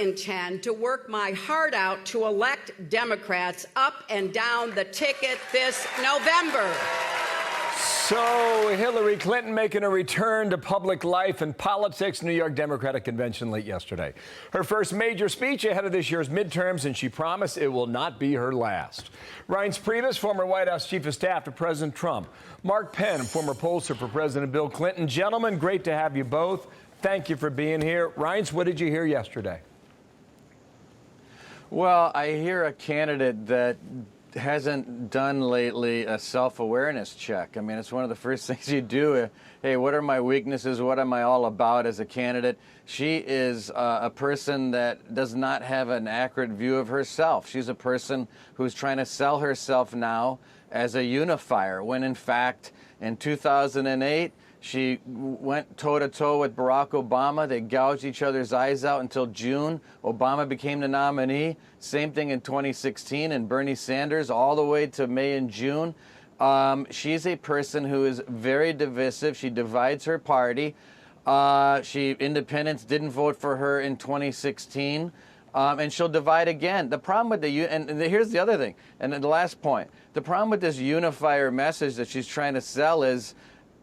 intend to work my heart out to elect Democrats up and down the ticket this November. So Hillary Clinton making a return to public life and politics. New York Democratic Convention late yesterday. Her first major speech ahead of this year's midterms, and she promised it will not be her last. Reince Priebus, former White House Chief of Staff to President Trump. Mark Penn, former pollster for President Bill Clinton. Gentlemen, great to have you both. Thank you for being here. Reince, what did you hear yesterday? Well, I hear a candidate that hasn't done lately a self-awareness check. I mean, it's one of the first things you do. Hey, what are my weaknesses? What am I all about as a candidate? She is a person that does not have an accurate view of herself. She's a person who's trying to sell herself now as a unifier, when in fact, in 2008, she went toe-to-toe with Barack Obama. They gouged each other's eyes out until June. Obama became the nominee. Same thing in 2016, and Bernie Sanders all the way to May and June. She's a person who is very divisive. She divides her party. Independents didn't vote for her in 2016. And she'll divide again. The problem with and here's the other thing, and then the last point. The problem with this unifier message that she's trying to sell is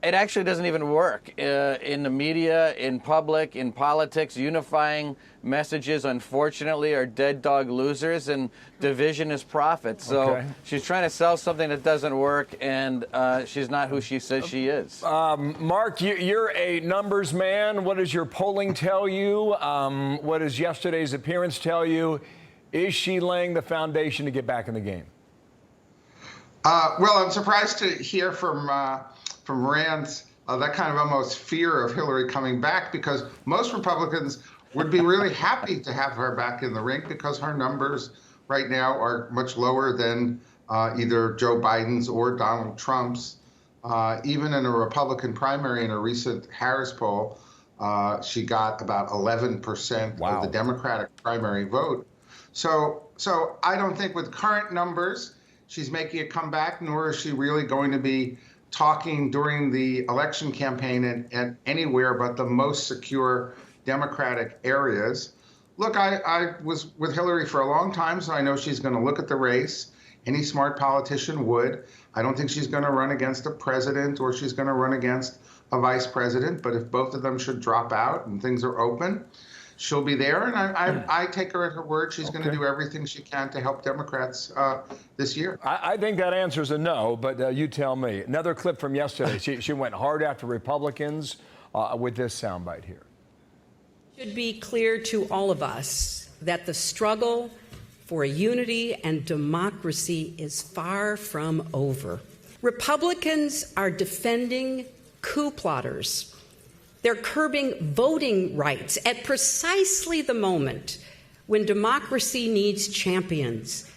it actually doesn't even work in the media, in public, in politics. Unifying messages, unfortunately, are dead dog losers, and division is profit. So she's trying to sell something that doesn't work, and she's not who she says she is. Mark, you're a numbers man. What does your polling tell you? What does yesterday's appearance tell you? Is she laying the foundation to get back in the game? Well, I'm surprised to hear from Reince that kind of almost fear of Hillary coming back, because most Republicans would be really happy to have her back in the ring, because her numbers right now are much lower than either Joe Biden's or Donald Trump's. Even in a Republican primary in a recent Harris poll, she got about 11% of the Democratic primary vote. So I don't think with current numbers she's making a comeback, nor is she really going to be talking during the election campaign at anywhere but the most secure Democratic areas. Look, I was with Hillary for a long time, so I know she's going to look at the race. Any smart politician would. I don't think she's going to run against a president or she's going to run against a vice president, but if both of them should drop out and things are open, she'll be there, and I take her at her word. She's going to do everything she can to help Democrats this year. I think that answer's a no, but you tell me. Another clip from yesterday. She went hard after Republicans with this soundbite here. It should be clear to all of us that the struggle for unity and democracy is far from over. Republicans are defending coup plotters. They're curbing voting rights at precisely the moment when democracy needs champions.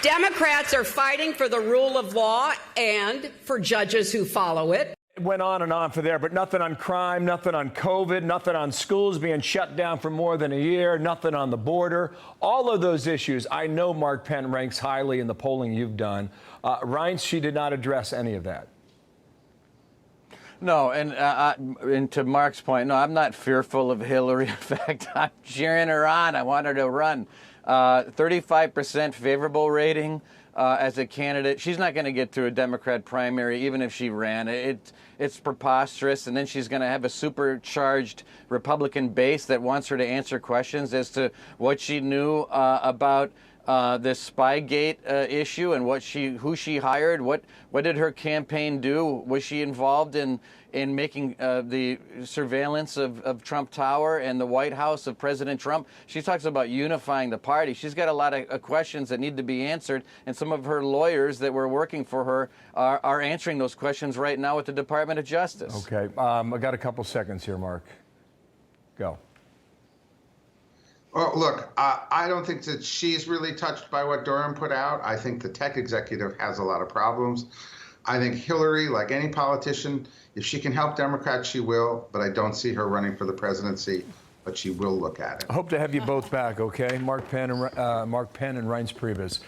Democrats are fighting for the rule of law and for judges who follow it. It went on and on for there, but nothing on crime, nothing on COVID, nothing on schools being shut down for more than a year, nothing on the border. All of those issues, I know Mark Penn ranks highly in the polling you've done. Reince, she did not address any of that. No, and to Mark's point, no, I'm not fearful of Hillary. In fact, I'm cheering her on. I want her to run. 35% favorable rating as a candidate. She's not going to get through a Democrat primary, even if she ran. It's preposterous, and then she's going to have a supercharged Republican base that wants her to answer questions as to what she knew about this Spygate issue and who she hired. What did her campaign do? Was she involved in making the surveillance of Trump Tower and the White House of President Trump? She talks about unifying the party. She's got a lot of questions that need to be answered, and some of her lawyers that were working for her are answering those questions right now with the Department of Justice. Okay, I got a couple seconds here, Mark. Go. Well, look, I don't think that she's really touched by what Durham put out. I think the tech executive has a lot of problems. I think Hillary, like any politician, if she can help Democrats, she will. But I don't see her running for the presidency, but she will look at it. I hope to have you both back, okay? Mark Penn and Reince Priebus.